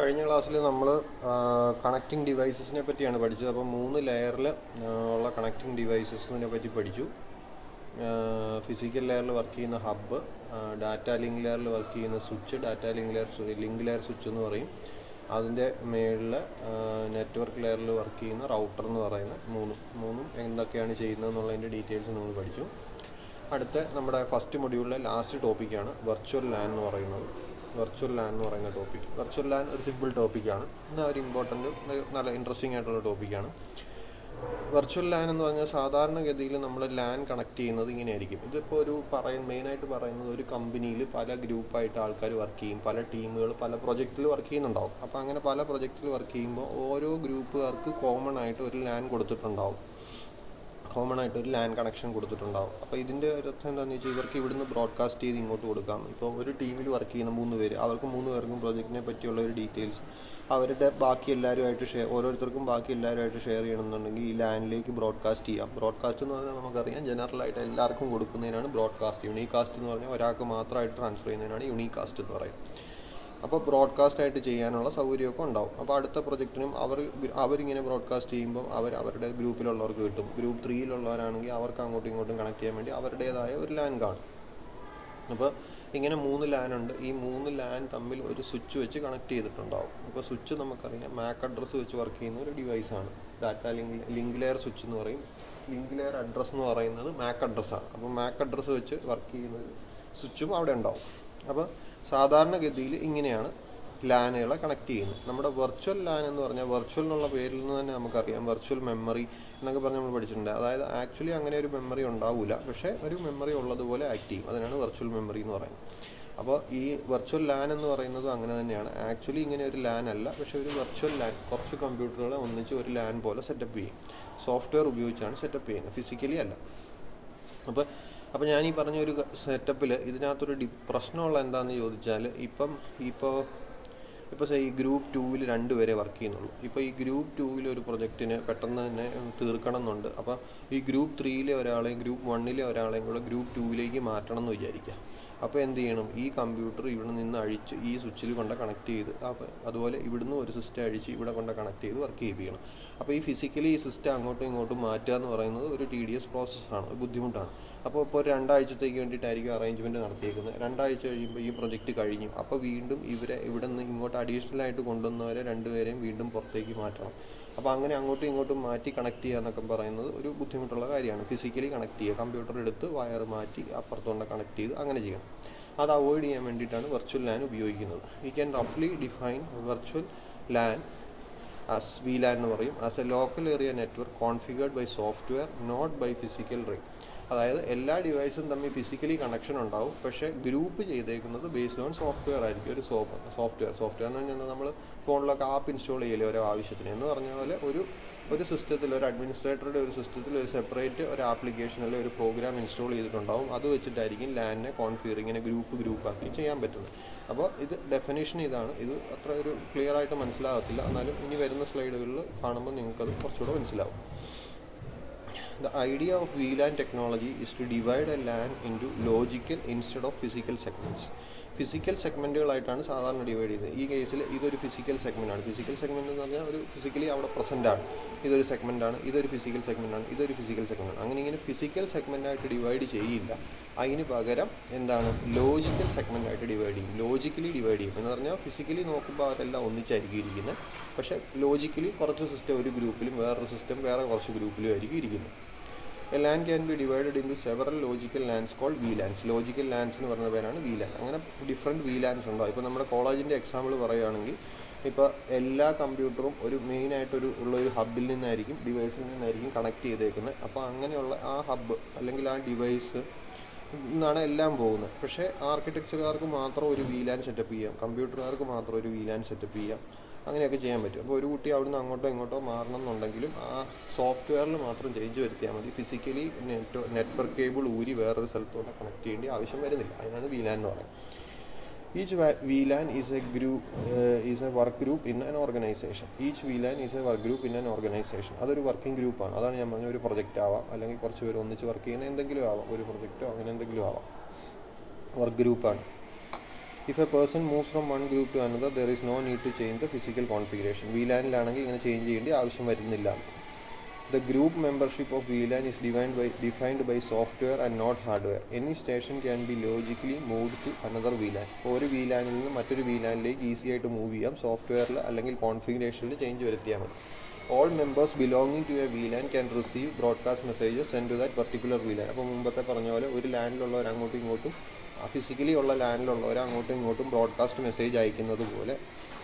കഴിഞ്ഞ ക്ലാസ്സിൽ നമ്മൾ കണക്റ്റിംഗ് ഡിവൈസസിനെ പറ്റിയാണ് പഠിച്ചത്. അപ്പോൾ 3 ലെയറിൽ ഉള്ള കണക്റ്റിംഗ് ഡിവൈസസിനെ പറ്റി പഠിച്ചു. ഫിസിക്കൽ ലെയറിൽ വർക്ക് ചെയ്യുന്ന ഹബ്ബ്, ഡാറ്റ ലിങ്ക് ലെയറിൽ വർക്ക് ചെയ്യുന്ന switch, data link layer switch എന്ന് പറയും. അതിൻ്റെ മേളിൽ നെറ്റ്വർക്ക് ലെയറിൽ വർക്ക് ചെയ്യുന്ന റൗട്ടർ എന്ന് പറയുന്ന മൂന്നും എന്തൊക്കെയാണ് ചെയ്യുന്നതെന്നുള്ളതിൻ്റെ ഡീറ്റെയിൽസ് നമ്മൾ പഠിച്ചു. അടുത്ത നമ്മുടെ ഫസ്റ്റ് മൊഡ്യൂളിലെ ലാസ്റ്റ് ടോപ്പിക്കാണ് വെർച്വൽ ലാൻ എന്ന് പറയുന്നത്. വെർച്വൽ ലാൻ എന്ന് പറയുന്ന ടോപ്പിക്. വെർച്വൽ ലാൻ ഒരു സിമ്പിൾ ടോപ്പിക്കാണ്, എന്നാൽ ഒരു ഇമ്പോർട്ടൻ്റ് നല്ല ഇൻട്രസ്റ്റിംഗ് ആയിട്ടുള്ള ടോപ്പിക്കാണ്. വെർച്വൽ ലാൻ എന്ന് പറഞ്ഞാൽ സാധാരണഗതിയിൽ നമ്മൾ ലാൻ കണക്ട് ചെയ്യുന്നത് ഇങ്ങനെയായിരിക്കും. ഇതിപ്പോൾ മെയിനായിട്ട് പറയുന്നത് ഒരു കമ്പനിയിൽ പല ഗ്രൂപ്പായിട്ട് ആൾക്കാർ വർക്ക് ചെയ്യും, പല ടീമുകൾ പല പ്രൊജക്റ്റിൽ വർക്ക് ചെയ്യുന്നുണ്ടാവും. അപ്പോൾ അങ്ങനെ പല പ്രൊജക്റ്റിൽ വർക്ക് ചെയ്യുമ്പോൾ ഓരോ ഗ്രൂപ്പുകാർക്ക് കോമൺ ആയിട്ട് ഒരു ലാൻ കൊടുത്തിട്ടുണ്ടാവും, കോമൺ ആയിട്ട് ഒരു ലാൻ കണക്ഷൻ കൊടുത്തിട്ടുണ്ടാവും. അപ്പോൾ ഇതിൻ്റെ അർത്ഥം എന്താണെന്ന് വെച്ചാൽ ഇവർക്ക് ഇവിടുന്ന് ബ്രോഡ്കാസ്റ്റ് ചെയ്ത് ഇങ്ങോട്ട് കൊടുക്കാം. ഇപ്പോൾ ഒരു ടീമിൽ വർക്ക് ചെയ്യുന്ന 3 പേര്, അവർക്ക് 3 പേർക്കും പ്രൊജക്റ്റിനെ പറ്റിയുള്ള ഒരു ഡീറ്റെയിൽസ് അവരുടെ ഓരോരുത്തർക്കും ബാക്കി എല്ലാവരുമായിട്ട് ഷെയർ ചെയ്യണമെന്നുണ്ടെങ്കിൽ ഈ ലാനിലേക്ക് ബ്രോഡ്കാസ്റ്റ് ചെയ്യാം. ബ്രോഡ്കാസ്റ്റ് എന്ന് പറഞ്ഞാൽ നമുക്കറിയാം ജനറലായിട്ട് എല്ലാവർക്കും കൊടുക്കുന്നതിനാണ് ബ്രോഡ്കാസ്റ്റ്. യൂണികാസ്റ്റ് എന്ന് പറഞ്ഞാൽ ഒരാൾക്ക് മാത്രമായിട്ട് ട്രാൻസ്ഫർ ചെയ്യുന്നതിനാണ് യൂണികാസ്റ്റ് എന്ന് പറയുന്നത്. അപ്പോൾ ബ്രോഡ്കാസ്റ്റ് ആയിട്ട് ചെയ്യാനുള്ള സൗകര്യമൊക്കെ ഉണ്ടാവും. അപ്പോൾ അടുത്ത പ്രൊജക്റ്റിനും അവരിങ്ങനെ ബ്രോഡ്കാസ്റ്റ് ചെയ്യുമ്പോൾ അവരുടെ ഗ്രൂപ്പിലുള്ളവർക്ക് കിട്ടും. ഗ്രൂപ്പ് 3-ലുള്ളവരാണെങ്കിൽ അവർക്ക് അങ്ങോട്ടും ഇങ്ങോട്ടും കണക്ട് ചെയ്യാൻ വേണ്ടി അവരുടേതായ ഒരു ലാൻ കാണും. അപ്പോൾ ഇങ്ങനെ 3 ലാനുണ്ട്. ഈ 3 ലാൻ തമ്മിൽ ഒരു സ്വിച്ച് വെച്ച് കണക്ട് ചെയ്തിട്ടുണ്ടാവും. അപ്പോൾ സ്വിച്ച് നമുക്കറിയാം മാക് അഡ്രസ്സ് വെച്ച് വർക്ക് ചെയ്യുന്ന ഒരു ഡിവൈസാണ്. ഡാറ്റ ലിങ്ക് ലെയർ സ്വിച്ച് എന്ന് പറയും. ലിങ്ക് ലെയർ അഡ്രസ്സ് എന്ന് പറയുന്നത് മാക് അഡ്രസ്സാണ്. അപ്പോൾ മാക് അഡ്രസ്സ് വെച്ച് വർക്ക് ചെയ്യുന്ന ഒരു സ്വിച്ചും അവിടെ ഉണ്ടാവും. അപ്പോൾ സാധാരണഗതിയിൽ ഇങ്ങനെയാണ് ലാനുകളെ കണക്ട് ചെയ്യുന്നത്. നമ്മുടെ വെർച്വൽ ലാൻ എന്ന് പറഞ്ഞാൽ വെർച്വൽ എന്നുള്ള പേരിൽ നിന്ന് തന്നെ നമുക്കറിയാം വെർച്വൽ മെമ്മറി എന്നൊക്കെ പറഞ്ഞ് നമ്മൾ പഠിച്ചിട്ടുണ്ട്. അതായത് ആക്ച്വലി അങ്ങനെ ഒരു മെമ്മറി ഉണ്ടാവില്ല, പക്ഷേ ഒരു മെമ്മറി ഉള്ളതുപോലെ ആക്ട് ചെയ്യും. അതിനാണ് വെർച്വൽ മെമ്മറി എന്ന് പറയുന്നത്. അപ്പോൾ ഈ വെർച്വൽ ലാൻ എന്ന് പറയുന്നത് അങ്ങനെ തന്നെയാണ്. ആക്ച്വലി ഇങ്ങനെ ഒരു ലാൻ അല്ല, പക്ഷേ ഒരു വെർച്വൽ ലാൻ കുറച്ച് കമ്പ്യൂട്ടറുകളെ ഒന്നിച്ച് ഒരു ലാൻ പോലെ സെറ്റപ്പ് ചെയ്യും. സോഫ്റ്റ്വെയർ ഉപയോഗിച്ചാണ് സെറ്റപ്പ് ചെയ്യുന്നത്, ഫിസിക്കലി അല്ല. അപ്പോൾ ഞാൻ ഈ പറഞ്ഞ ഒരു സെറ്റപ്പിൽ ഇതിനകത്തൊരു പ്രശ്നമുള്ള എന്താണെന്ന് ചോദിച്ചാൽ ഇപ്പോൾ ഈ ഗ്രൂപ്പ് 2-ൽ 2 പേരെ വർക്ക് ചെയ്യുന്നുള്ളൂ. ഇപ്പോൾ ഈ ഗ്രൂപ്പ് 2-ൽ ഒരു പ്രൊജക്റ്റിന് പെട്ടെന്ന് തന്നെ തീർക്കണം എന്നുണ്ട്. അപ്പോൾ ഈ ഗ്രൂപ്പ് 3-ലെ ഒരാളെയും ഗ്രൂപ്പ് 1-ലെ ഒരാളെയും കൂടെ ഗ്രൂപ്പ് 2-ലേക്ക് മാറ്റണം എന്ന് വിചാരിക്കുക. അപ്പോൾ എന്ത് ചെയ്യണം? ഈ കമ്പ്യൂട്ടർ ഇവിടെ നിന്ന് അഴിച്ച് ഈ സ്വിച്ചിൽ കൊണ്ട് കണക്ട് ചെയ്ത്, അപ്പോൾ അതുപോലെ ഇവിടുന്ന് ഒരു സിസ്റ്റം അഴിച്ച് ഇവിടെ കൊണ്ട് കണക്ട് ചെയ്ത് വർക്ക് ചെയ്യിപ്പിക്കണം. അപ്പോൾ ഈ ഫിസിക്കലി ഈ സിസ്റ്റം അങ്ങോട്ടും ഇങ്ങോട്ടും മാറ്റുക എന്ന് പറയുന്നത് ഒരു tedious പ്രോസസ്സാണ്, ബുദ്ധിമുട്ടാണ്. അപ്പോൾ ഇപ്പോൾ 2 ആഴ്ചത്തേക്ക് വേണ്ടിയിട്ടായിരിക്കും അറേഞ്ച്മെൻറ്റ് നടത്തിയേക്കുന്നത്. 2 ആഴ്ച കഴിയുമ്പോൾ ഈ പ്രൊജക്റ്റ് കഴിഞ്ഞു. അപ്പോൾ വീണ്ടും ഇവിടെ നിന്ന് ഇങ്ങോട്ട് അഡീഷണലായിട്ട് കൊണ്ടുവന്നവരെ 2 പേരെയും വീണ്ടും പുറത്തേക്ക് മാറ്റണം. അപ്പോൾ അങ്ങനെ അങ്ങോട്ടും ഇങ്ങോട്ടും മാറ്റി കണക്ട് ചെയ്യുക എന്നൊക്കെ പറയുന്നത് ഒരു ബുദ്ധിമുട്ടുള്ള കാര്യമാണ്. ഫിസിക്കലി കണക്ട് ചെയ്യുക, കമ്പ്യൂട്ടർ എടുത്ത് വയർ മാറ്റി അപ്പുറത്തുകൊണ്ട് കണക്ട് ചെയ്ത് അങ്ങനെ ചെയ്യണം. അത് അവോയ്ഡ് ചെയ്യാൻ വേണ്ടിയിട്ടാണ് വെർച്വൽ ലാൻ ഉപയോഗിക്കുന്നത്. വി ക്യാൻ റഫ്ലി define virtual LAN as VLAN എന്ന് പറയും. As a local area network configured by software not by physical wiring. അതായത് എല്ലാ ഡിവൈസും തമ്മിൽ ഫിസിക്കലി കണക്ഷൻ ഉണ്ടാവും, പക്ഷേ ഗ്രൂപ്പ് ചെയ്തേക്കുന്നത് ബേസ്ഡ് ഓൺ സോഫ്റ്റ്വെയർ ആയിരിക്കും. ഒരു സോഫ്റ്റ്വെയർ എന്ന് പറഞ്ഞാൽ നമ്മൾ ഫോണിലൊക്കെ ആപ്പ് ഇൻസ്റ്റാൾ ചെയ്യില്ലേ ഓരോ ആവശ്യത്തിന് എന്ന് പറഞ്ഞ പോലെ ഒരു സിസ്റ്റത്തിൽ, ഒരു അഡ്മിനിസ്ട്രേറ്ററുടെ ഒരു സിസ്റ്റത്തിൽ ഒരു സെപ്പറേറ്റ് ഒരു ആപ്ലിക്കേഷൻ അല്ലെങ്കിൽ ഒരു പ്രോഗ്രാം ഇൻസ്റ്റാൾ ചെയ്തിട്ടുണ്ടാവും. അത് വെച്ചിട്ടായിരിക്കും ലാനിനെ ഇങ്ങനെ ഗ്രൂപ്പാക്കി ചെയ്യാൻ പറ്റുന്നത്. അപ്പോൾ ഇത് ഡെഫിനേഷൻ ഇതാണ്. ഇത് അത്ര ഒരു ക്ലിയർ ആയിട്ട് മനസ്സിലാകത്തില്ല, എന്നാലും ഇനി വരുന്ന സ്ലൈഡുകളിൽ കാണുമ്പോൾ നിങ്ങൾക്കത് കുറച്ചുകൂടെ മനസ്സിലാവും. The idea of VLAN technology is to divide a LAN into logical instead of physical segments. Physical സെഗ്മെൻറ്റുകളായിട്ടാണ് സാധാരണ ഡിവൈഡ് ചെയ്യുന്നത്. ഈ കേസിൽ ഇതൊരു ഫിസിക്കൽ സെഗ്മെൻറ്റാണ്. ഫിസിക്കൽ സെഗ്മെൻറ്റ് എന്ന് പറഞ്ഞാൽ ഒരു ഫിസിക്കലി അവിടെ പ്രസൻറ്റാണ്. ഇതൊരു സെഗ്മെൻറ്റാണ്, ഇതൊരു ഫിസിക്കൽ സെഗ്മെൻറ്റാണ്, ഇതൊരു ഫിസിക്കൽ സെഗ്മെൻറ്റാണ്. ഇങ്ങനെ ഫിസിക്കൽ സെഗ്മെൻറ്റായിട്ട് ഡിവൈഡ് ചെയ്യില്ല. അതിന് പകരം എന്താണ് ലോജിക്കൽ സെഗ്മെൻറ്റായിട്ട് ഡിവൈഡ് ചെയ്യും. ലോജിക്കലി ഡിവൈഡ് ചെയ്യും എന്ന് പറഞ്ഞാൽ ഫിസിക്കലി നോക്കുമ്പോൾ അവരെല്ലാം ഒന്നിച്ചായിരിക്കും ഇരിക്കുന്നത്, പക്ഷേ ലോജിക്കലി കുറച്ച് സിസ്റ്റം ഒരു ഗ്രൂപ്പിലും വേറൊരു സിസ്റ്റം വേറെ കുറച്ച് ഗ്രൂപ്പിലും ആയിരിക്കും ഇരിക്കുന്നത്. A LAN can be divided into several logical LANs called VLANs. Logical lance എന്ന് പറഞ്ഞ പേരാണ് VLAN. അങ്ങനെ ഡിഫറെൻറ്റ് VLANs ഉണ്ടാവും. ഇപ്പോൾ നമ്മുടെ കോളേജിൻ്റെ എക്സാമ്പിൾ പറയുകയാണെങ്കിൽ ഇപ്പോൾ എല്ലാ കമ്പ്യൂട്ടറും ഒരു ഉള്ളൊരു ഹബ്ബിൽ നിന്നായിരിക്കും, ഡിവൈസിൽ നിന്നായിരിക്കും കണക്ട് ചെയ്തേക്കുന്നത്. അപ്പോൾ അങ്ങനെയുള്ള ആ ഹബ്ബ് അല്ലെങ്കിൽ ആ ഡിവൈസ് നിന്നാണ് എല്ലാം പോകുന്നത്. പക്ഷേ ആർക്കിടെക്ചറുകാർക്ക് മാത്രം ഒരു VLAN സെറ്റപ്പ് ചെയ്യാം, കമ്പ്യൂട്ടറുകാർക്ക് മാത്രം ഒരു VLAN സെറ്റപ്പ് ചെയ്യാം. അങ്ങനെയൊക്കെ ചെയ്യാൻ പറ്റും. അപ്പോൾ ഒരു കുട്ടി അവിടുന്ന് അങ്ങോട്ടോ ഇങ്ങോട്ടോ മാറണം എന്നുണ്ടെങ്കിലും ആ സോഫ്റ്റ്വെയറിൽ മാത്രം ചേഞ്ച് വരുത്തിയാൽ മതി. ഫിസിക്കലി നെറ്റ്വർക്ക് കേബിൾ ഊരി വേറൊരു സ്ഥലത്തോടെ കണക്ട് ചെയ്യേണ്ട ആവശ്യം വരുന്നില്ല. അതിനാണ് VLAN എന്ന് പറയുന്നത്. Each VLAN is a work group in an organization. അതൊരു വർക്കിംഗ് ഗ്രൂപ്പാണ്. അതാണ് ഞാൻ പറഞ്ഞ ഒരു പ്രൊജക്റ്റ് ആവാം, അല്ലെങ്കിൽ കുറച്ച് പേര് ഒന്നിച്ച് വർക്ക് ചെയ്യുന്ന എന്തെങ്കിലും ആവാം, ഒരു പ്രൊജക്റ്റോ അങ്ങനെ എന്തെങ്കിലും ആവാം, വർക്ക് ഗ്രൂപ്പാണ്. If a person moves from one group to another, there is no need to change the physical configuration. VLAN-ലാണെങ്കിൽ ഇങ്ങനെ ചേഞ്ച് ചെയ്യേണ്ട ആവശ്യം വരുന്നില്ല. The group membership of VLAN is defined by software and not hardware. Any station can be logically moved to another VLAN. ഒരു VLAനിൽ നിന്ന് മറ്റൊരു VLAനിലേക്ക് easy ആയിട്ട് move ചെയ്യാം, സോഫ്റ്റ്വെയറിൽ അല്ലെങ്കിൽ കോൺഫിഗറേഷനിൽ ചേഞ്ച് വരുത്തിയാൽ മതി. All members belonging to a VLAN can receive broadcast messages sent to that particular VLAN. അപ്പോൾ മുമ്പത്തെ പറഞ്ഞ പോലെ ഒരു ലാനിലുള്ളവർ അങ്ങോട്ടും ഇങ്ങോട്ടും, ഫിസിക്കലി ഉള്ള ലാനിലുള്ളവർ അങ്ങോട്ടും ഇങ്ങോട്ടും ബ്രോഡ്കാസ്റ്റ് മെസ്സേജ് അയക്കുന്നത് പോലെ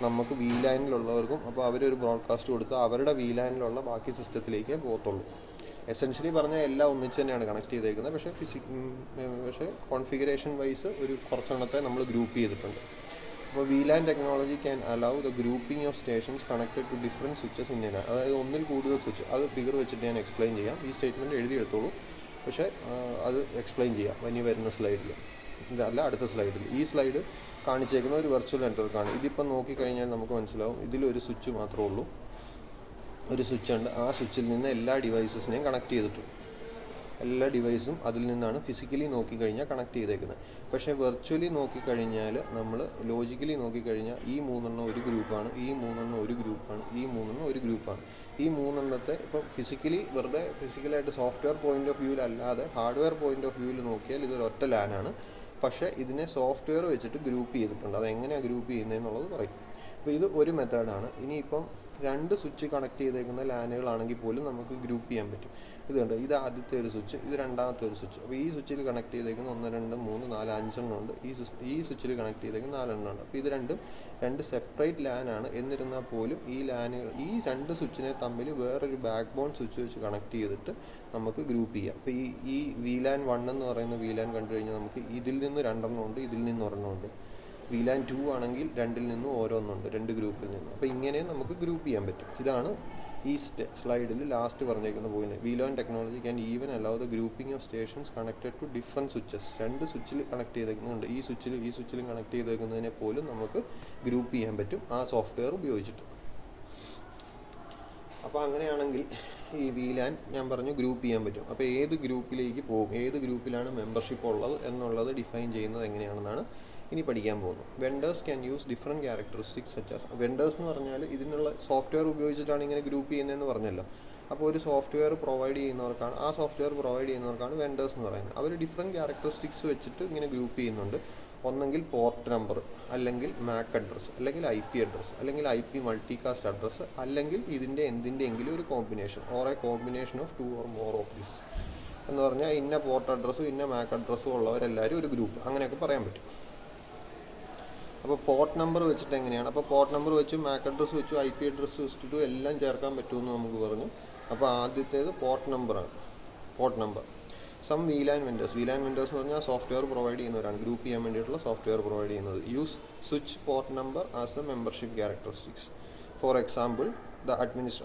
നമുക്ക് VLAനിലുള്ളവർക്കും അപ്പോൾ അവരൊരു ബ്രോഡ്കാസ്റ്റ് കൊടുത്ത് അവരുടെ VLAനിലുള്ള ബാക്കി സിസ്റ്റത്തിലേക്ക് പോകത്തുള്ളൂ. എസെൻഷ്യലി പറഞ്ഞാൽ എല്ലാം ഒന്നിച്ച് തന്നെയാണ് കണക്ട് ചെയ്തേക്കുന്നത്. പക്ഷേ കോൺഫിഗറേഷൻ വൈസ് ഒരു കുറച്ചെണ്ണത്തെ നമ്മൾ ഗ്രൂപ്പ് ചെയ്തിട്ടുണ്ട്. അപ്പോൾ VLAN technology can allow the grouping of stations connected to different switches in a, അതായത് ഒന്നിൽ കൂടുതൽ സ്വിച്ച്. അത് ഫിഗർ വെച്ചിട്ട് ഞാൻ എക്സ്പ്ലെയിൻ ചെയ്യാം. ഈ സ്റ്റേറ്റ്മെൻറ്റ് എഴുതിയെടുത്തോളൂ, പക്ഷേ അത് എക്സ്പ്ലെയിൻ ചെയ്യാം ഇനി വരുന്ന സ്ലൈഡിൽ. ഇതല്ല, അടുത്ത സ്ലൈഡിൽ. ഈ സ്ലൈഡ് കാണിച്ചേക്കുന്ന ഒരു വെർച്വൽ നെറ്റ്വർക്കാണ്. ഇതിപ്പം നോക്കിക്കഴിഞ്ഞാൽ നമുക്ക് മനസ്സിലാവും ഇതിലൊരു സ്വിച്ച് മാത്രമേ ഉള്ളൂ. ഒരു സ്വിച്ച് ഉണ്ട്. ആ സ്വിച്ചിൽ നിന്ന് എല്ലാ ഡിവൈസസിനെയും കണക്ട് ചെയ്തിട്ടുണ്ട്. എല്ലാ ഡിവൈസും അതിൽ നിന്നാണ് ഫിസിക്കലി നോക്കിക്കഴിഞ്ഞാൽ കണക്ട് ചെയ്തേക്കുന്നത്. പക്ഷേ വെർച്വലി നോക്കിക്കഴിഞ്ഞാൽ, നമ്മൾ ലോജിക്കലി നോക്കിക്കഴിഞ്ഞാൽ ഈ മൂന്നെണ്ണം ഒരു ഗ്രൂപ്പാണ്, ഈ മൂന്നെണ്ണം ഒരു ഗ്രൂപ്പാണ്, ഈ മൂന്നെണ്ണം ഒരു ഗ്രൂപ്പാണ്. ഈ മൂന്നെണ്ണത്തെ ഇപ്പം വെറുതെ ഫിസിക്കലായിട്ട് സോഫ്റ്റ്വെയർ പോയിൻ്റ് ഓഫ് വ്യൂവിലല്ലാതെ ഹാർഡ്വെയർ പോയിൻ്റ് ഓഫ് വ്യൂവിൽ നോക്കിയാൽ ഇതൊരു ഒറ്റ ലാനാണ്. പക്ഷേ ഇതിനെ സോഫ്റ്റ്വെയർ വെച്ചിട്ട് ഗ്രൂപ്പ് ചെയ്തിട്ടുണ്ട്. അതെങ്ങനെയാണ് ഗ്രൂപ്പ് ചെയ്യുന്നതെന്നുള്ളത് പറയും. അപ്പോൾ ഇത് ഒരു മെത്തേഡാണ്. ഇനിയിപ്പം രണ്ട് സ്വിച്ച് കണക്ട് ചെയ്തേക്കുന്ന ലാനുകളാണെങ്കിൽ പോലും നമുക്ക് ഗ്രൂപ്പ് ചെയ്യാൻ പറ്റും. ഇത് കണ്ടോ, ഇത് ആദ്യത്തെ ഒരു സ്വിച്ച്, ഇത് രണ്ടാമത്തെ ഒരു സ്വിച്ച്. അപ്പോൾ ഈ സ്വിച്ചിൽ കണക്ട് ചെയ്തേക്കുന്ന 1 2 3 4 5 എണ്ണം ഉണ്ട്. ഈ സ്വിച്ചിൽ കണക്ട് ചെയ്തേക്കുന്ന 4 എണ്ണം ഉണ്ട്. അപ്പോൾ ഇത് രണ്ട് സെപ്പറേറ്റ് ലാനാണ്. എന്നിരുന്നാൽ പോലും ഈ രണ്ട് സ്വിച്ചിനെ തമ്മിൽ വേറൊരു ബാക്ക് ബോൺ സ്വിച്ച് വെച്ച് കണക്ട് ചെയ്തിട്ട് നമുക്ക് ഗ്രൂപ്പ് ചെയ്യാം. അപ്പോൾ ഈ VLAN 1 എന്ന് പറയുന്ന VLAN കണ്ടു കഴിഞ്ഞാൽ നമുക്ക് ഇതിൽ നിന്ന് 2 എണ്ണം ഉണ്ട്, ഇതിൽ നിന്ന് 1 എണ്ണം ഉണ്ട്. VLAN 2 ആണെങ്കിൽ 2-ൽ നിന്നും ഓരോന്നുണ്ട്, 2 ഗ്രൂപ്പിൽ നിന്നും. അപ്പോൾ ഇങ്ങനെ നമുക്ക് ഗ്രൂപ്പ് ചെയ്യാൻ പറ്റും. ഇതാണ് ഈ സ്ലൈഡിൽ ലാസ്റ്റ് പറഞ്ഞേക്കുന്ന point. VLAN technology can even allow the grouping of stations connected to different switches. രണ്ട് സ്വിച്ചിൽ കണക്ട് ചെയ്തേക്കുന്നുണ്ട്. ഈ സ്വിച്ചിലും കണക്ട് ചെയ്തേക്കുന്നതിനെ പോലും നമുക്ക് ഗ്രൂപ്പ് ചെയ്യാൻ പറ്റും ആ സോഫ്റ്റ്വെയർ ഉപയോഗിച്ചിട്ട്. അപ്പോൾ അങ്ങനെയാണെങ്കിൽ ഈ VLAN ഞാൻ പറഞ്ഞു ഗ്രൂപ്പ് ചെയ്യാൻ പറ്റും. അപ്പോൾ ഏത് ഗ്രൂപ്പിലേക്ക് പോകും, ഏത് ഗ്രൂപ്പിലാണ് മെമ്പർഷിപ്പ് ഉള്ളത് എന്നുള്ളത് ഡിഫൈൻ ചെയ്യുന്നത് എങ്ങനെയാണെന്നാണ് ഇനി പഠിക്കാൻ പോകുന്നു. Vendors can use different characteristics such as. Vendors എന്ന് പറഞ്ഞാൽ ഇതിനുള്ള സോഫ്റ്റ്വെയർ ഉപയോഗിച്ചിട്ടാണ് ഇങ്ങനെ ഗ്രൂപ്പ് ചെയ്യുന്നതെന്ന് പറഞ്ഞല്ലോ. അപ്പോൾ ഒരു സോഫ്റ്റ്വെയർ പ്രൊവൈഡ് ചെയ്യുന്നവർക്കാണ് വെൻഡേഴ്സ് എന്ന് പറയുന്നത്. അവർ ഡിഫറെൻറ്റ് ക്യാരക്ടറിസ്റ്റിക്സ് വെച്ചിട്ട് ഇങ്ങനെ ഗ്രൂപ്പ് ചെയ്യുന്നുണ്ട്. ഒന്നെങ്കിൽ പോർട്ട് നമ്പർ, അല്ലെങ്കിൽ MAC അഡ്രസ്സ്, അല്ലെങ്കിൽ IP അഡ്രസ്സ്, അല്ലെങ്കിൽ IP മൾട്ടികാസ്റ്റ് അഡ്രസ്സ്, അല്ലെങ്കിൽ ഇതിൻ്റെ എന്തിൻ്റെയെങ്കിലും ഒരു combination or A combination of 2 or more of this എന്ന് പറഞ്ഞാൽ ഇന്ന പോർട്ട് അഡ്രസ്സും ഇന്ന MAC അഡ്രസ്സും ഉള്ളവരെല്ലാവരും ഒരു ഗ്രൂപ്പ്, അങ്ങനെയൊക്കെ പറയാൻ പറ്റും. അപ്പോൾ പോർട്ട് നമ്പർ വെച്ചിട്ട് എങ്ങനെയാണ്? അപ്പോൾ പോർട്ട് നമ്പർ വെച്ചും MAC അഡ്രസ്സ് വെച്ചും IP അഡ്രസ്സ് വെച്ചിട്ടും എല്ലാം ചേർക്കാൻ പറ്റുമെന്ന് നമുക്ക് പറഞ്ഞു. അപ്പോൾ ആദ്യത്തേത് പോർട്ട് നമ്പറാണ്. Port number. Some VLAN vendors എന്ന് പറഞ്ഞാൽ സോഫ്റ്റ്വെയർ പ്രൊവൈഡ് ചെയ്യുന്നവരാണ്, ഗ്രൂപ്പ് ചെയ്യാൻ വേണ്ടിയിട്ടുള്ള സോഫ്റ്റ്വെയർ പ്രൊവൈഡ് ചെയ്യുന്നത്. Use switch port number as the membership characteristics. For example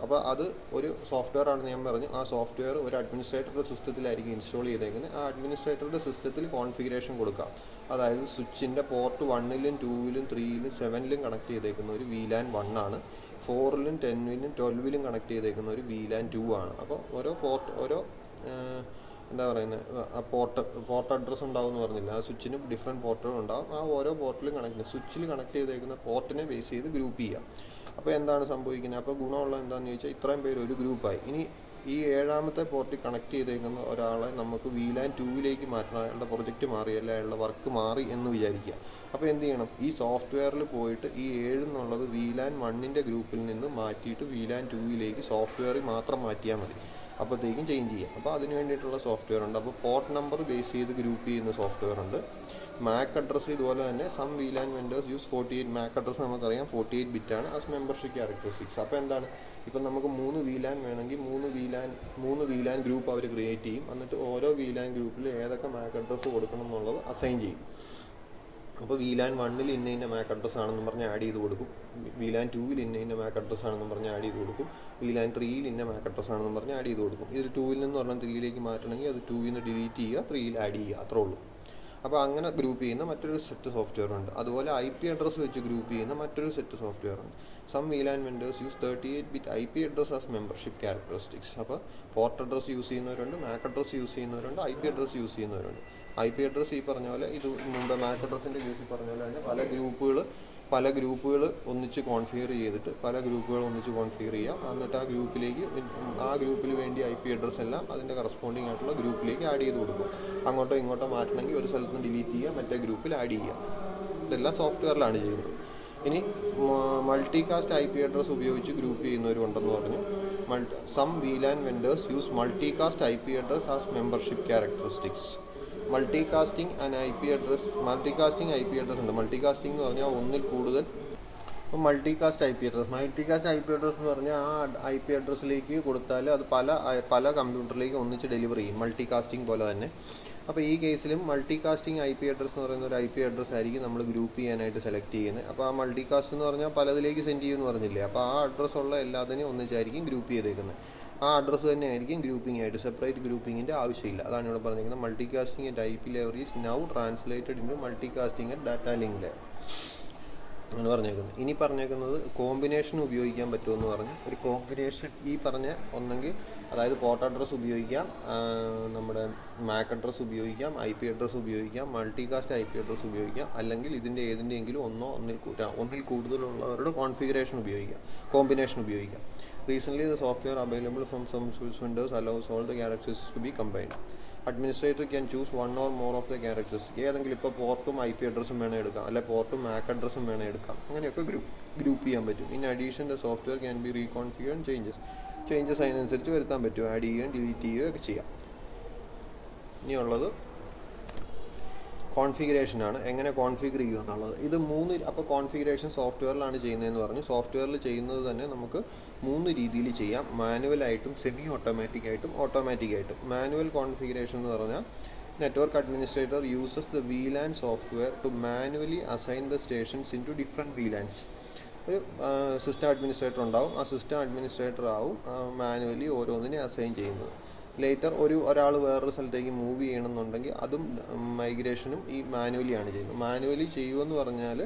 അപ്പോൾ അത് ഒരു സോഫ്റ്റ്വെയർ ആണെന്ന് ഞാൻ പറഞ്ഞു. ആ സോഫ്റ്റ്വെയർ ഒരു അഡ്മിനിസ്ട്രേറ്ററുടെ സിസ്റ്റത്തിലായിരിക്കും ഇൻസ്റ്റാൾ ചെയ്തേക്കുന്നത്. ആ അഡ്മിനിസ്ട്രേറ്ററുടെ സിസ്റ്റത്തിൽ കോൺഫിഗറേഷൻ കൊടുക്കാം. അതായത് സ്വിച്ചിൻ്റെ പോർട്ട് 1-ലും 2-ലും 3-ലും 7-ലും കണക്ട് ചെയ്തേക്കുന്ന ഒരു VLAN 1 ആണ്. 4-ലും 10-ലും 12-ലും കണക്ട് ചെയ്തേക്കുന്ന ഒരു VLAN 2 ആണ്. അപ്പോൾ ഓരോ എന്താ പറയുന്നത്, ആ പോർട്ട് അഡ്രസ്സ് ഉണ്ടാവും എന്ന് പറഞ്ഞില്ല, ആ സ്വിച്ചിന് ഡിഫറെൻറ്റ് പോർട്ടുകൾ ഉണ്ടാവും. ആ ഓരോ പോർട്ടിലും സ്വിച്ചിൽ കണക്ട് ചെയ്തേക്കുന്ന പോർട്ടിനെ ബേസ് ചെയ്ത് ഗ്രൂപ്പ് ചെയ്യാം. അപ്പോൾ എന്താണ് സംഭവിക്കുന്നത്? അപ്പോൾ ഗുണമുള്ള എന്താണെന്ന് ചോദിച്ചാൽ ഇത്രയും പേര് ഒരു ഗ്രൂപ്പായി. ഇനി ഈ 7ാമത്തെ പോർട്ടിൽ കണക്ട് ചെയ്തേക്കുന്ന ഒരാളെ നമുക്ക് VLAN 2-ലേക്ക് മാറ്റണം. അയാളുടെ പ്രൊജക്റ്റ് മാറി, അല്ല അയാളുടെ വർക്ക് മാറി എന്ന് വിചാരിക്കുക. അപ്പോൾ എന്ത് ചെയ്യണം? ഈ സോഫ്റ്റ്വെയറിൽ പോയിട്ട് ഈ 7 എന്നുള്ളത് VLAN 1-ൻ്റെ ഗ്രൂപ്പിൽ നിന്ന് മാറ്റിയിട്ട് VLAN 2-ലേക്ക് സോഫ്റ്റ്വെയറിൽ മാത്രം മാറ്റിയാൽ മതി. അപ്പോഴത്തേക്കും ചേഞ്ച് ചെയ്യാം. അപ്പോൾ അതിന് വേണ്ടിയിട്ടുള്ള സോഫ്റ്റ്വെയർ ഉണ്ട്. അപ്പോൾ പോർട്ട് നമ്പർ ബേസ് ചെയ്ത് ഗ്രൂപ്പ് ചെയ്യുന്ന സോഫ്റ്റ്വെയർ ഉണ്ട്. MAC അഡ്രസ്സ് ഇതുപോലെ തന്നെ some VLAN vendors use 48. MAC address നമുക്കറിയാം 48 ബിറ്റാണ് ആസ് മെമ്പർഷിപ്പ് ക്യാരക്ടറിസ്റ്റിക്സ്. അപ്പോൾ എന്താണ്, ഇപ്പം നമുക്ക് 3 VLAN വേണമെങ്കിൽ 3 VLAN ഗ്രൂപ്പ് അവർ ക്രിയേറ്റ് ചെയ്യും. എന്നിട്ട് ഓരോ VLAN ഗ്രൂപ്പിൽ ഏതൊക്കെ MAC അഡ്രസ്സ് കൊടുക്കണം എന്നുള്ളത് അസൈൻ ചെയ്യും. അപ്പോൾ VLAN 1-ൽ ഇന്ന MAC അഡ്രസ്സ് ആണെന്ന് പറഞ്ഞ് ആഡ് ചെയ്ത് കൊടുക്കും. VLAN 2-ൽ ഇന്ന MAC അഡ്രസ്സ് ആണെന്ന് പറഞ്ഞ് ആഡ് ചെയ്ത് കൊടുക്കും. VLAN 3-ൽ ഇന്ന MAC അഡ്രസ്സ് ആണെന്ന് പറഞ്ഞ് ആഡ് ചെയ്ത് കൊടുക്കും. ഇത് 2-ൽ നിന്ന് പറഞ്ഞാൽ 3-ലേക്ക് മാറ്റണമെങ്കിൽ അത് 2-ൽ നിന്ന് ഡിലീറ്റ് ചെയ്യുക, 3-ൽ ആഡ് ചെയ്യുക, അത്രേ ഉള്ളൂ. അപ്പോൾ അങ്ങനെ ഗ്രൂപ്പ് ചെയ്യുന്ന മറ്റൊരു സെറ്റ് സോഫ്റ്റ്വെയർ ഉണ്ട്. അതുപോലെ IP അഡ്രസ്സ് വെച്ച് ഗ്രൂപ്പ് ചെയ്യുന്ന മറ്റൊരു സെറ്റ് സോഫ്റ്റ്വെയർ ഉണ്ട്. Some VLAN vendors use 38-bit IP address as membership characteristics. അപ്പോൾ പോർട്ട് അഡ്രസ്സ് യൂസ് ചെയ്യുന്നവരുണ്ട്, MAC അഡ്രസ്സ് യൂസ് ചെയ്യുന്നവരുണ്ട്, IP അഡ്രസ്സ് യൂസ് ചെയ്യുന്നവരുണ്ട്. IP അഡ്രസ്സ് ഈ പറഞ്ഞ പോലെ ഇത് മുമ്പ് MAC അഡ്രസ്സിൻ്റെ കേസിൽ പറഞ്ഞ പോലെ തന്നെ പല ഗ്രൂപ്പുകൾ ഒന്നിച്ച് കോൺഫിഗർ ചെയ്തിട്ട് ചെയ്യാം. എന്നിട്ട് ആ ഗ്രൂപ്പിൽ വേണ്ടി IP അഡ്രസ്സ് എല്ലാം അതിൻ്റെ കറസ്പോണ്ടിങ് ആയിട്ടുള്ള ഗ്രൂപ്പിലേക്ക് ആഡ് ചെയ്ത് കൊടുക്കും. അങ്ങോട്ടോ ഇങ്ങോട്ടോ മാറ്റണമെങ്കിൽ ഒരു സ്ഥലത്ത് നിന്ന് ഡിലീറ്റ് ചെയ്യുക, മറ്റേ ഗ്രൂപ്പിൽ ആഡ് ചെയ്യുക. ഇതെല്ലാം സോഫ്റ്റ്വെയറിലാണ് ചെയ്യുന്നത്. ഇനി മൾട്ടി കാസ്റ്റ് IP അഡ്രസ്സ് ഉപയോഗിച്ച് ഗ്രൂപ്പ് ചെയ്യുന്നവരുണ്ടെന്ന് പറഞ്ഞു. Some VLAN vendors use multicast IP address as membership characteristics. Multicasting IP address ഉണ്ട്. മൾട്ടികാസ്റ്റിംഗ് എന്ന് പറഞ്ഞാൽ ഒന്നിൽ കൂടുതൽ മൾട്ടികാസ്റ്റ് IP അഡ്രസ് എന്ന് പറഞ്ഞാൽ ആ IP അഡ്രസ്സിലേക്ക് കൊടുത്താൽ അത് പല കമ്പ്യൂട്ടറിലേക്ക് ഒന്നിച്ച് ഡെലിവറി ചെയ്യും, മൾട്ടികാസ്റ്റിംഗ് പോലെ തന്നെ. അപ്പോൾ ഈ കേസിലും മൾട്ടികാസ്റ്റിംഗ് IP അഡ്രസ് എന്ന് പറയുന്ന ഒരു IP അഡ്രസ് ആയിരിക്കും നമ്മൾ ഗ്രൂപ്പ് ചെയ്യാനായിട്ട് സെലക്ട് ചെയ്യുന്നത്. അപ്പോൾ ആ മൾട്ടികാസ്റ്റ് എന്ന് പറഞ്ഞാൽ പലതിലേക്ക് സെൻഡ് ചെയ്യുമെന്ന് പറഞ്ഞില്ലേ, അപ്പോൾ ആ അഡ്രസ്സുള്ള എല്ലാത്തിനെയും ഒന്നിച്ചായിരിക്കും ഗ്രൂപ്പ് ചെയ്തേക്കുന്നത്. ആ അഡ്രസ്സ് തന്നെ ആയിരിക്കും ഗ്രൂപ്പിംഗ് ആയിട്ട്, സെപ്പറേറ്റ് ഗ്രൂപ്പിങ്ങിൻ്റെ ആവശ്യമില്ല. അതാണ് ഇവിടെ പറഞ്ഞിരിക്കുന്നത്. Multicasting at IP layer is now translated into multicasting at data link layer എന്ന് പറഞ്ഞേക്കുന്നത്. ഇനി പറഞ്ഞേക്കുന്നത് കോമ്പിനേഷൻ ഉപയോഗിക്കാൻ പറ്റുമെന്ന് പറഞ്ഞ് ഒരു കോമ്പിനേഷൻ ഈ പറഞ്ഞ ഒന്നെങ്കിൽ അതായത് പോർട്ട് അഡ്രസ്സ് ഉപയോഗിക്കാം, നമ്മുടെ MAC അഡ്രസ്സ് ഉപയോഗിക്കാം, IP അഡ്രസ്സ് ഉപയോഗിക്കാം, മൾട്ടികാസ്റ്റ് IP അഡ്രസ്സ് ഉപയോഗിക്കാം, അല്ലെങ്കിൽ ഇതിൻ്റെ ഏതിൻ്റെയെങ്കിലും ഒന്നിൽ കൂടുതലുള്ളവരുടെ കോൺഫിഗറേഷൻ കോമ്പിനേഷൻ ഉപയോഗിക്കാം. Recently, the software available from some vendors allows all the characteristics to be combined. Administrator can choose one or more of the characteristics. ഏതെങ്കിലും ഇപ്പോൾ പോർട്ടും IP അഡ്രസ്സും വേണേൽ എടുക്കാം, അല്ലെ പോർട്ടും MAC അഡ്രസ്സും വേണേൽ എടുക്കാം. അങ്ങനെയൊക്കെ ഗ്രൂപ്പ് ചെയ്യാൻ പറ്റും. In addition the software can be reconfigure changes അതിനനുസരിച്ച് വരുത്താൻ പറ്റും. ആഡ് ചെയ്യുകയും ഡിലീറ്റ് ചെയ്യുകയും ഒക്കെ ചെയ്യാം. ഇനിയുള്ളത് കോൺഫിഗറേഷനാണ്. എങ്ങനെ കോൺഫിഗർ ചെയ്യുക എന്നുള്ളത്. ഇത് അപ്പോൾ കോൺഫിഗറേഷൻ സോഫ്റ്റ്വെയറിലാണ് ചെയ്യുന്നതെന്ന് പറഞ്ഞു. സോഫ്റ്റ്വെയറിൽ ചെയ്യുന്നത് തന്നെ നമുക്ക് 3 രീതിയിൽ ചെയ്യാം. മാനുവലായിട്ടും സെമി ഓട്ടോമാറ്റിക്കായിട്ടും ഓട്ടോമാറ്റിക്കായിട്ടും. മാനുവൽ കോൺഫിഗറേഷൻ എന്ന് പറഞ്ഞാൽ network administrator uses the VLAN software to manually assign the stations into different VLANs. ഒരു സിസ്റ്റം അഡ്മിനിസ്ട്രേറ്റർ ഉണ്ടാവും. ആ സിസ്റ്റം അഡ്മിനിസ്ട്രേറ്റർ ആവും മാനുവലി ഓരോന്നിനെ അസൈൻ ചെയ്യുന്നത്. ലേറ്റർ ഒരാൾ വേറൊരു സ്ഥലത്തേക്ക് മൂവ് ചെയ്യണമെന്നുണ്ടെങ്കിൽ അതും മൈഗ്രേഷനും ഈ മാനുവലിയാണ് ചെയ്യുന്നത്. മാനുവലി ചെയ്യുമെന്ന് പറഞ്ഞാൽ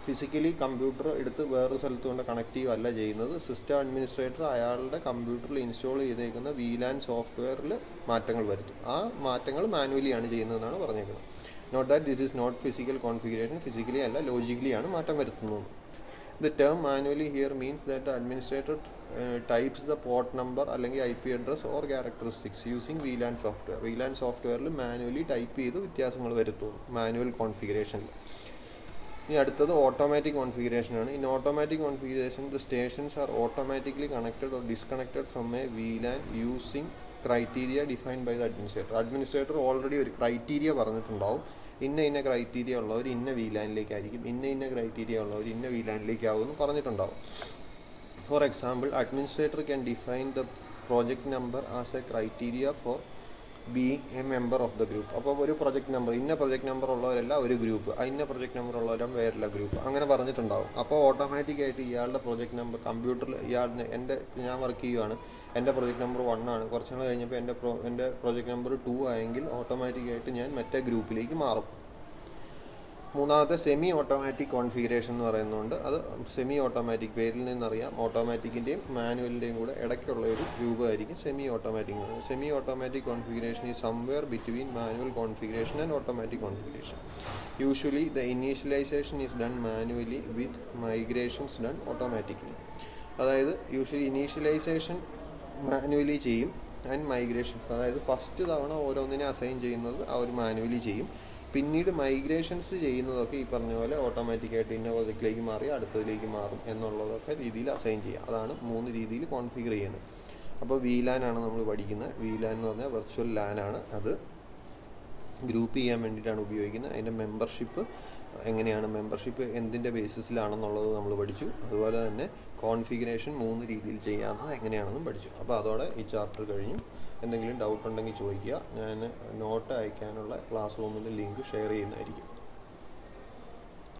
ഫിസിക്കലി കമ്പ്യൂട്ടർ എടുത്ത് വേറൊരു സ്ഥലത്ത് കൊണ്ട് കണക്ട് ചെയ്യുകയല്ല ചെയ്യുന്നത്. സിസ്റ്റം അഡ്മിനിസ്ട്രേറ്റർ അയാളുടെ കമ്പ്യൂട്ടറിൽ ഇൻസ്റ്റാൾ ചെയ്തേക്കുന്ന VLAN സോഫ്റ്റ്വെയറിൽ മാറ്റങ്ങൾ വരുത്തും. ആ മാറ്റങ്ങൾ മാനുവലിയാണ് ചെയ്യുന്നതെന്നാണ് പറഞ്ഞേക്കുന്നത്. Note that this is not physical configuration. Physically അല്ല, ലോജിക്കലിയാണ് മാറ്റം വരുത്തുന്നത്. The term manually here means that the administrator types the port number അല്ലെങ്കിൽ IP address or characteristics using VLAN software. VLAN softwareൽ മാനുവലി ടൈപ്പ് ചെയ്ത് വ്യത്യാസങ്ങൾ വരുത്തുന്നു മാനുവൽ കോൺഫിഗറേഷനിൽ. ഇനി അടുത്തത് ഓട്ടോമാറ്റിക് കോൺഫിഗറേഷനാണ്. In automatic configuration the stations are automatically connected or disconnected from a VLAN using criteria defined by the administrator. Administrator already ഒരു criteria പറഞ്ഞിട്ടുണ്ടാവും. ഇന്ന ക്രൈറ്റീരിയ ഉള്ളവർ ഇന്ന VLANിലേക്കായിരിക്കും, ഇന്ന ക്രൈറ്റീരിയ ഉള്ളവർ ഇന്ന VLANിലേക്കാവുമെന്ന് പറഞ്ഞിട്ടുണ്ടാവും. For example, administrator can define the project number as A criteria for being A member of the group. അപ്പോൾ ഒരു ഇന്ന പ്രൊജക്റ്റ് നമ്പർ ഉള്ളവരല്ല ഒരു ഗ്രൂപ്പ്, ഇന്ന പ്രൊജക്റ്റ് നമ്പർ ഉള്ളവരും വേറെല്ല ഗ്രൂപ്പ്, അങ്ങനെ പറഞ്ഞിട്ടുണ്ടാവും. അപ്പോൾ ഓട്ടോമാറ്റിക്കായിട്ട് ഇയാളുടെ പ്രൊജക്റ്റ് നമ്പർ കമ്പ്യൂട്ടറിൽ ഞാൻ വർക്ക് ചെയ്യുകയാണ്, എൻ്റെ പ്രൊജക്റ്റ് നമ്പർ 1 ആണ്. കുറച്ച് നാൾ കഴിഞ്ഞപ്പോൾ എൻ്റെ പ്രൊജക്റ്റ് നമ്പർ 2 ആയെങ്കിൽ ഓട്ടോമാറ്റിക്കായിട്ട് ഞാൻ മറ്റേ ഗ്രൂപ്പിലേക്ക് മാറും. മൂന്നാമത്തെ സെമി ഓട്ടോമാറ്റിക് കോൺഫിഗറേഷൻ എന്ന് പറയുന്നുണ്ട്. അത് സെമി ഓട്ടോമാറ്റിക്, പേരിൽ നിന്നറിയാം, ഓട്ടോമാറ്റിക്കിൻ്റെയും മാനുവലിൻ്റെയും കൂടെ ഇടയ്ക്കുള്ള ഒരു രൂപമായിരിക്കും സെമി ഓട്ടോമാറ്റിക് എന്ന് പറയുന്നത്. Semi automatic configuration is somewhere between manual configuration and automatic configuration. Usually the initialization is done manually with migrations done automatically. അതായത് യൂഷ്വലി ഇനീഷ്യലൈസേഷൻ മാനുവലി ചെയ്യും ആൻഡ് മൈഗ്രേഷൻസ്, അതായത് ഫസ്റ്റ് തവണ ഓരോന്നിനെ അസൈൻ ചെയ്യുന്നത് അവർ മാനുവലി ചെയ്യും. പിന്നീട് മൈഗ്രേഷൻസ് ചെയ്യുന്നതൊക്കെ ഈ പറഞ്ഞ പോലെ ഓട്ടോമാറ്റിക്കായിട്ട് ഇന്ന പ്രോജക്റ്റിലേക്ക് മാറി അടുത്തതിലേക്ക് മാറും എന്നുള്ളതൊക്കെ രീതിയിൽ അസൈൻ ചെയ്യുക. അതാണ് 3 രീതിയിൽ കോൺഫിഗർ ചെയ്യുന്നത്. അപ്പോൾ VLAN ആണ് നമ്മൾ പഠിക്കുന്നത്. VLAN എന്ന് പറഞ്ഞാൽ വെർച്വൽ LAN ആണ്. അത് ഗ്രൂപ്പ് ചെയ്യാൻ വേണ്ടിയിട്ടാണ് ഉപയോഗിക്കുന്നത്. അതിൻ്റെ മെമ്പർഷിപ്പ് എന്തിൻ്റെ ബേസിസിലാണെന്നുള്ളത് നമ്മൾ പഠിച്ചു. അതുപോലെ തന്നെ കോൺഫിഗറേഷൻ 3 രീതിയിൽ ചെയ്യാവുന്നത് എങ്ങനെയാണെന്നും പഠിച്ചു. അപ്പോൾ അതോടെ ഈ ചാപ്റ്റർ കഴിഞ്ഞു. എന്തെങ്കിലും ഡൗട്ട് ഉണ്ടെങ്കിൽ ചോദിക്കുക. ഞാൻ നോട്ട് അയക്കാനുള്ള ക്ലാസ് റൂമിൻ്റെ ലിങ്ക് ഷെയർ ചെയ്യുന്നതായിരിക്കും.